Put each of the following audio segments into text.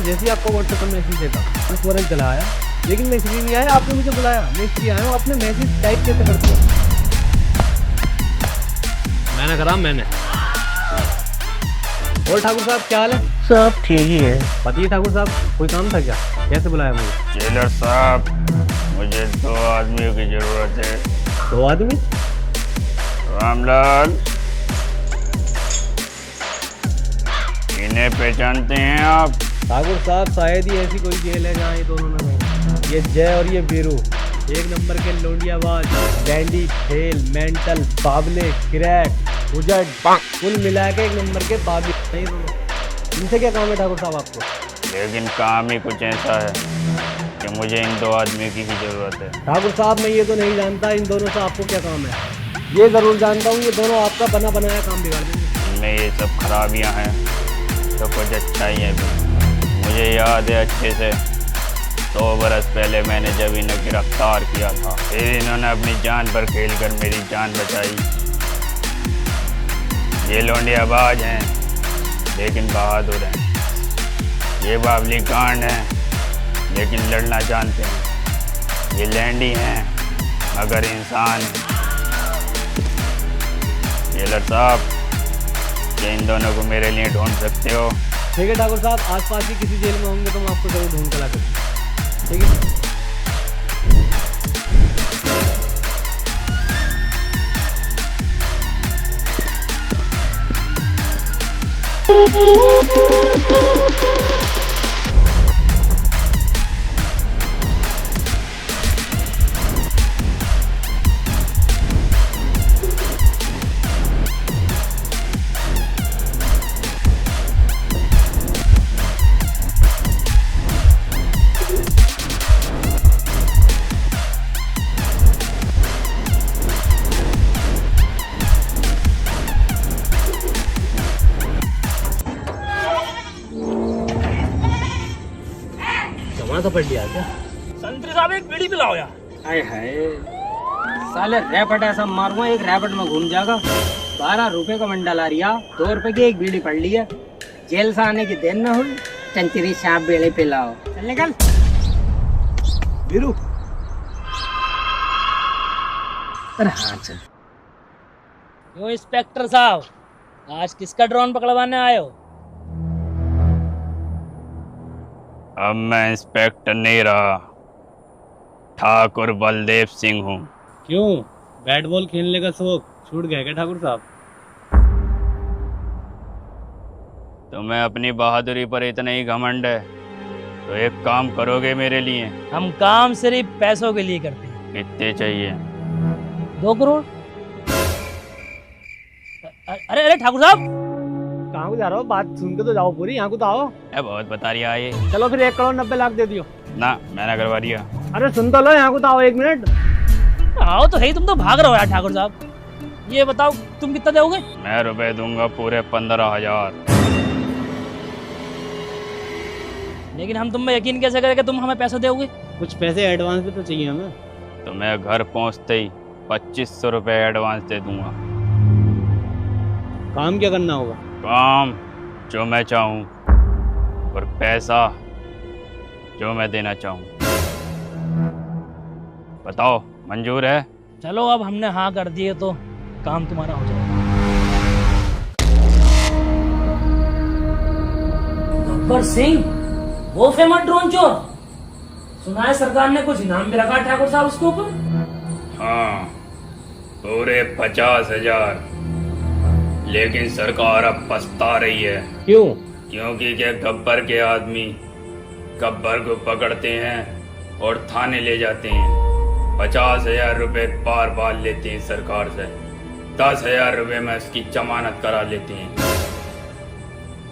तो जैसे ही आपको व्हाट्सएप पर मैसेज देता मैं फौरन चला आया, लेकिन मैं इसलिए नहीं आया, आपने मुझे बुलाया, मैं इसलिए आया हूँ। आपने मैसेज टाइप कैसे करते हो? मैंने करा मैंने। और ठाकुर साहब क्या हाल है? सब ठीक ही है। बताइए ठाकुर साहब, कोई काम था क्या? कैसे बुलाया मुझे? जेलर साहब, मुझे 2 आदमियों की जरूरत है। 2 आदमी? रामलाल, इन्हें पहचानते हैं आप? ठाकुर साहब शायद ही ऐसी कोई जेल है जहाँ ये दोनों ना रहें। ये जय और ये वीरू एक नंबर के लोंडियाबाज, डैंडी, खेल, मेंटल, बावले, क्रैक, उजड़, कुल मिला के एक नंबर के बागी नहीं दोनों। इनसे क्या काम है ठाकुर साहब आपको? लेकिन काम ही कुछ ऐसा है कि मुझे इन 2 आदमियों की ही जरूरत है। ठाकुर साहब मैं ये तो नहीं जानता इन दोनों से आपको क्या काम है। ये जरूर जानता हूँ ये दोनों आपका बना बनाया काम बिगाड़ देंगे। इनमें ये सब खराबियां हैं तो कुछ अच्छाइयाँ भी। मुझे याद है अच्छे से 2 बरस पहले मैंने जब इन्हें गिरफ्तार किया था, फिर इन्होंने अपनी जान पर खेलकर मेरी जान बचाई। ये लोंडियाबाज हैं लेकिन बहादुर हैं। ये बावली कांड हैं लेकिन लड़ना जानते हैं। ये लैंडी हैं मगर इंसान हैं। जेलर साहब, क्या इन दोनों को मेरे लिए ढूंढ सकते हो? ठीक है ठाकुर साहब, आसपास ही किसी जेल में होंगे तो मैं आपको जरूर ढूंढ कर ला सकता हूँ। ठीक है। तो पढ़ लिया क्या? संतरी साहब एक बीड़ी पिलाओ यार। हाय हाय, साले रैपट ऐसा मारूंगा एक रैपट में घूम जाएगा। 12 रुपए का मंडल आ रिया, 2 रुपए की एक बीड़ी पड़ ली है। जेल से आने की देर न हुई, संतरी साहब बीड़ी पिलाओ। चल निकल वीरू। अरे हाँ चल। क्यों इंस्पेक्टर साहब, आज किसका ड्रोन पकड़वाने आए हो? अब मैं इंस्पेक्टर नहीं रहा, ठाकुर बलदेव सिंह हूँ। क्यों बैट बॉल खेलने का शौक छूट गया क्या ठाकुर साहब? तुम्हें अपनी बहादुरी पर इतना ही घमंड है तो एक काम करोगे मेरे लिए? हम काम सिर्फ पैसों के लिए करते हैं। कितने चाहिए? 2 करोड़। अरे अरे ठाकुर साहब, कहाँ को जा रहा हो? बात सुन के तो जाओ पूरी, यहाँ को तो आओ। बहुत बता रही है ये। चलो फिर 1 करोड़ 90 लाख दे दियो। ना, मैंने करवा दिया। अरे सुन तो लो, यहाँ को तो आओ 1 मिनट। आओ तो सही, तुम तो भाग रहे हो यार ठाकुर साहब। ये बताओ तुम कितना दोगे? मैं रुपए दूंगा पूरे 15,000। लेकिन हम तुम में यकीन कैसे करें कि तुम हमें पैसे दोगे? कुछ पैसे एडवांस भी तो चाहिए हमें। तो मैं घर पहुंचते ही 2500 रुपए एडवांस दे दूंगा। काम क्या करना होगा? काम जो मैं चाहूँ और पैसा जो मैं देना चाहूँ। बताओ, मंजूर है? चलो अब हमने हाँ कर दिए तो काम तुम्हारा हो जाएगा। गब्बर सिंह, वो फेमस ड्रोन चोर, सुना है सरकार ने कुछ इनाम भी रखा ठाकुर साहब उसके ऊपर? हाँ, पूरे 50,000। लेकिन सरकार अब पछता रही है। क्यों? क्योंकि क्या गब्बर के आदमी गब्बर को पकड़ते हैं और थाने ले जाते हैं। 50,000 रुपए बार बार लेते हैं सरकार से। 10,000 रुपए में उसकी जमानत करा लेते हैं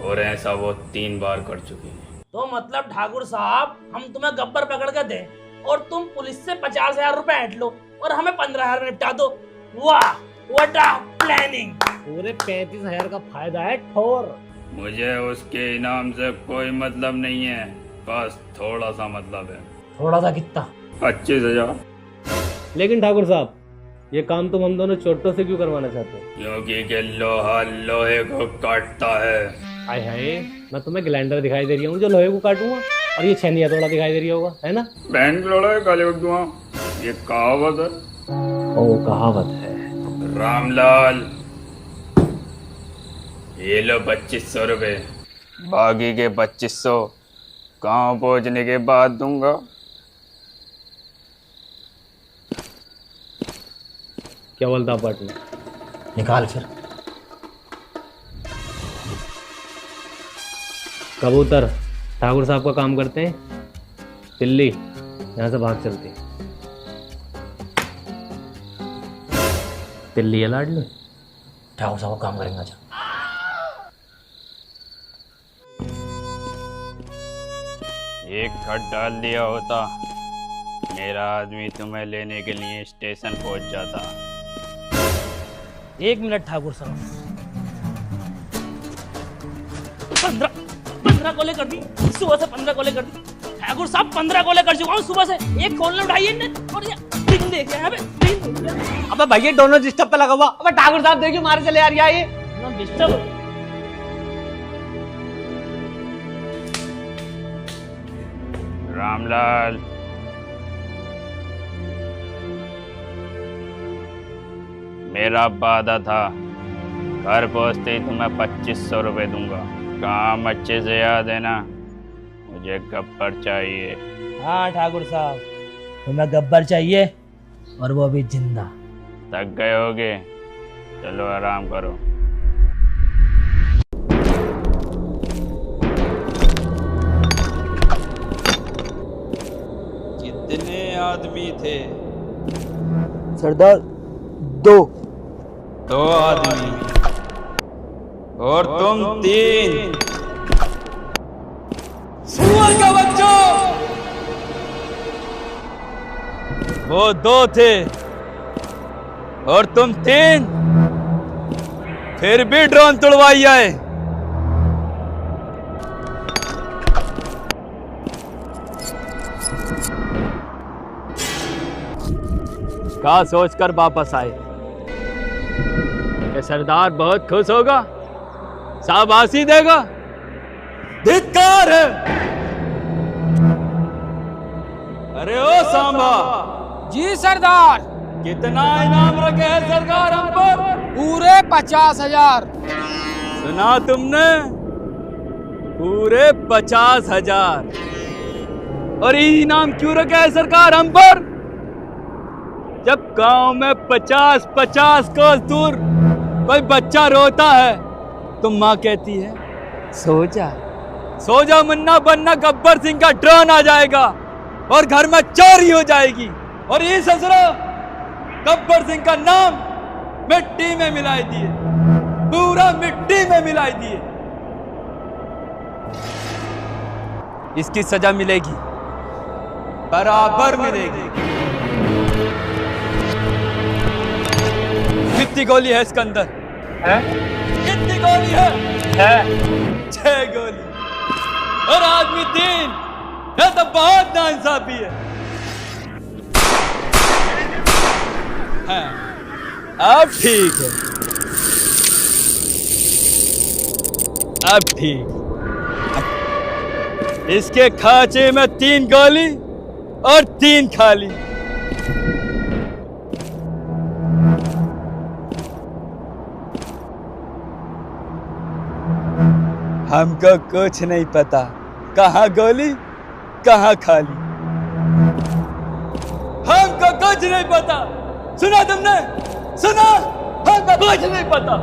और ऐसा वो 3 बार कर चुके हैं। तो मतलब ठाकुर साहब, हम तुम्हें गब्बर पकड़ के दे और तुम पुलिस से 50,000 रुपए ऐंठ लो और हमें 15,000 में निपटा दो। वाह, व्हाट अ प्लानिंग। पूरे 35,000 का फायदा है ठोर। मुझे उसके इनाम से कोई मतलब नहीं है, बस थोड़ा सा मतलब है। थोड़ा सा कितना? 25,000। लेकिन ठाकुर साहब, ये काम तुम हम दोनों चोटों से क्यों करवाना चाहते हो? क्योंकि के लोहा लोहे को काटता है। हाय हाय, मैं तुम्हें ग्लैंडर दिखाई दे रही हूँ जो लोहे को काटूंगा, और ये छेनी थोड़ा दिखाई दे रही होगा, है ना? बैंड लोड़ा है काले वक्तुआ, ये कहावत है। ओ कहावत है। रामलाल, ये लो 2500 रुपए, बाकी के 2500 गाँव पहुंचने के बाद दूंगा। क्या बोलता पार्टनर? निकाल फिर। कबूतर ठाकुर साहब का काम करते हैं, दिल्ली यहाँ से भाग चलती है। दिल्ली है लाडली, ठाकुर साहब काम करेंगे। अच्छा एक खत डाल दिया होता, मेरा आदमी तुम्हें लेने के लिए स्टेशन पहुंच जाता। 1 मिनट ठाकुर साहब। 15 कॉलें कर दी सुबह से, 15 कॉलें कर दी ठाकुर साहब, 15 कॉलें कर चुका हूँ सुबह से। एक कॉल उठाइए ने, और ये रिंग देख यहाँ पे रिंग। अबे भैया दोनों डिस्टर्ब पे लगा हुआ। अबे ठाकुर साहब देखिए मारे चले यार ये ना डिस्टर्ब। रामलाल, मेरा वादा था घर पहुंचते ही तुम्हें 2500 रुपए दूंगा। काम अच्छे से याद है ना? मुझे गब्बर चाहिए। हाँ ठाकुर साहब, तुम्हें गब्बर चाहिए, और वो भी जिंदा। थक गए होगे, चलो आराम करो। कितने आदमी थे? सरदार 2 आदमी, और तुम 3। सुअर का बच्चा! वो 2 थे और तुम 3, फिर भी ड्रोन तुड़वाई आए। क्या सोचकर वापस आए? कि सरदार बहुत खुश होगा, शाबाशी देगा? धिक्कार है। अरे ओ सांबा! जी सरदार। कितना इनाम रखे हैं सरकार हम पर? पूरे 50,000। सुना तुमने? पूरे 50,000। और ये इनाम क्यों रखे है सरकार हम पर? जब गांव में 50-50 कोस दूर कोई बच्चा रोता है तो माँ कहती है सो जा मुन्ना, वरना गब्बर सिंह का ड्रोन आ जाएगा और घर में चोरी हो जाएगी। और ये ससुरा गब्बर सिंह का नाम मिट्टी में मिलाई दिए, पूरा मिट्टी में मिलाई दिए। इसकी सजा मिलेगी, बराबर मिलेगी। कितनी गोली है इसके अंदर? कितनी गोली है? 6 गोली, और आदमी 3। यह तो बहुत नाइंसाफी है। अब ठीक है, अब ठीक। इसके खांचे में 3 गोली और 3 खाली। हमको कुछ नहीं पता, कहाँ गोली कहाँ खाली, हमको कुछ नहीं पता। सुना तुमने? सुना? हमको कुछ नहीं पता।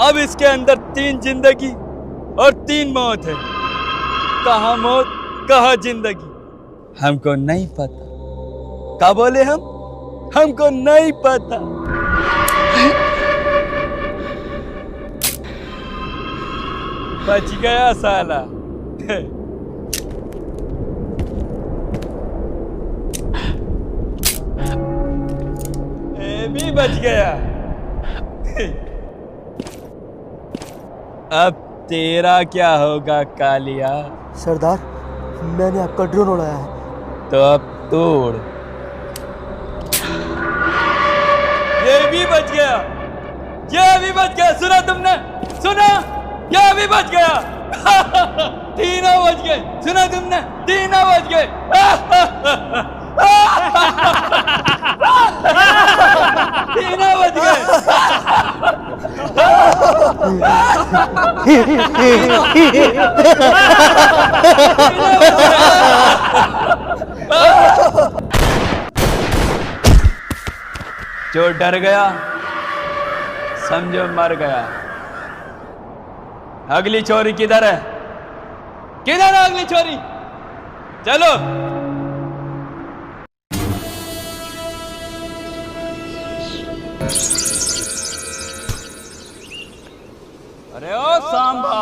अब इसके अंदर 3 जिंदगी और 3 मौत है। कहाँ मौत कहाँ जिंदगी हमको नहीं पता। क्या बोले हम? हमको नहीं पता। बच गया साला। ये भी बच गया। अब तेरा क्या होगा कालिया? सरदार, मैंने आपका ड्रोन उड़ाया है। तो अब तोड़। ये भी बच गया। ये भी बच गया, सुना तुमने? सुना? ये भी बच गया। तीनों बच गए, सुना तुमने? तीनों बच गए। तीनों बच गए। जो डर गया समझो मर गया। अगली चोरी किधर है? किधर है अगली चोरी? चलो। अरे ओ सांबा।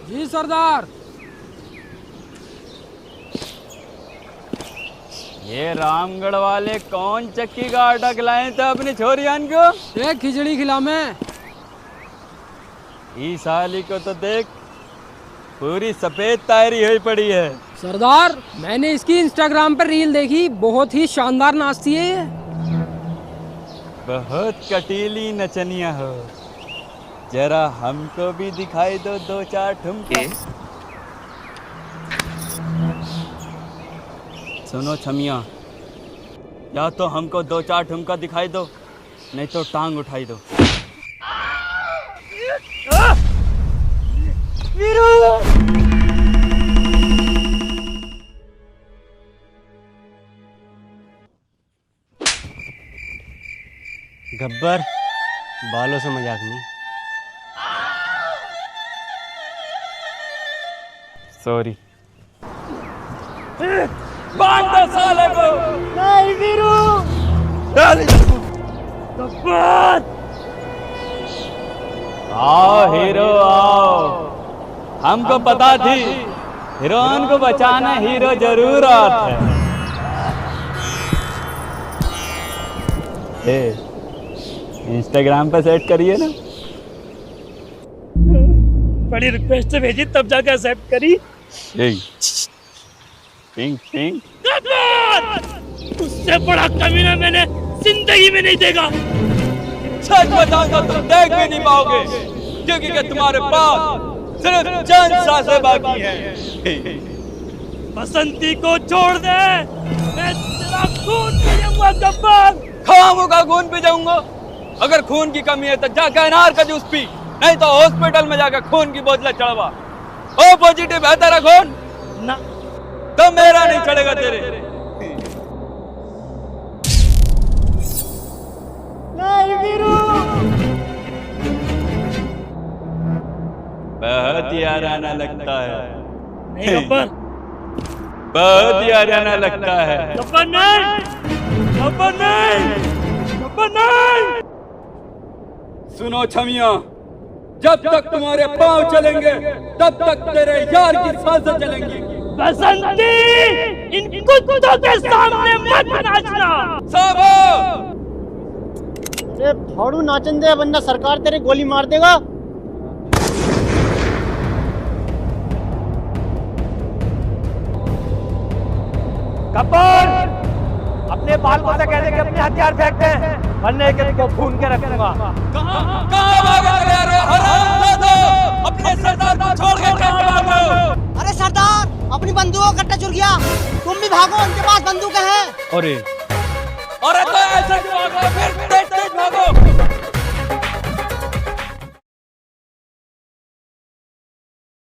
जी सरदार। ये रामगढ़ वाले कौन चक्की का आटा खिलाए थे अपनी छोरियान को? एक खिचड़ी खिला मैं। इस साली को तो देख, पूरी सफेद तायरी हुई पड़ी है। सरदार मैंने इसकी इंस्टाग्राम पर रील देखी, बहुत ही शानदार नाचती है ये। बहुत कटीली नचनिया हो, जरा हमको भी दिखाई दो 2-4 ठुमके। सुनो छमिया, या तो हमको 2-4 ठुमका दिखाई दो, नहीं तो टांग उठाई दो। गब्बर, बालों से मजाक नहीं। सॉरी। बांध दो साले को। नहीं वीरू। आओ हीरो आओ। हमको पता थी हीरोइन को बचाना हीरो जरूर आता है। इंस्टाग्राम पे सेट करिए ना। बड़ी रिक्वेस्ट भेजी तब जाकर एक्सेप्ट करी। Pink pink. उससे बड़ा कमीना मैंने जिंदगी में नहीं देखा। सच बताऊंगा तुम देख भी नहीं पाओगे, क्योंकि कि तुम्हारे पास सिर्फ चंद सांसें बाकी हैं। बसंती को छोड़ दे, मैं तेरा खून पी जाऊंगा गब्बर। खाऊंगा खून पी जाऊंगा। अगर खून की कमी है तो जाकर अनार का जूस पी, नहीं तो हॉस्पिटल में जाकर खून की बोतलें चढ़वा। ओ पॉजिटिव है तेरा खून ना, तो मेरा नहीं चढ़ेगा तेरे। नहीं वीरू। बहुत ही आराना लगता है। नहीं गब्बर, बहुत ही आराना लगता है। गब्बर नहीं, गब्बर नहीं, गब्बर नहीं। सुनो छमिया, जब तक तुम्हारे पांव चलेंगे तब तक तेरे यार की सांसें चलेंगी। बसंती, इन कुत्तों के सामने मत नाचना। साबो! अरे फाड़ू नाचन दे, वरना सरकार तेरे गोली मार देगा। गब्बर, अपने बालकों से कहने के अपने हथियार फेंक दे, वरना एक को भून के रखूंगा। कहाँ भागे चले आ रहे हो? हरामजादो! अपने सरदार को छोड़ के कहाँ भाग रहे हो? अरे सरदार, अपनी बंदूकों का कट्टा चुर गया, तुम भी भागो, उनके पास बंदूकें हैं। अरे तो ऐसे क्यों भागो? फिर तेज तेज भागो।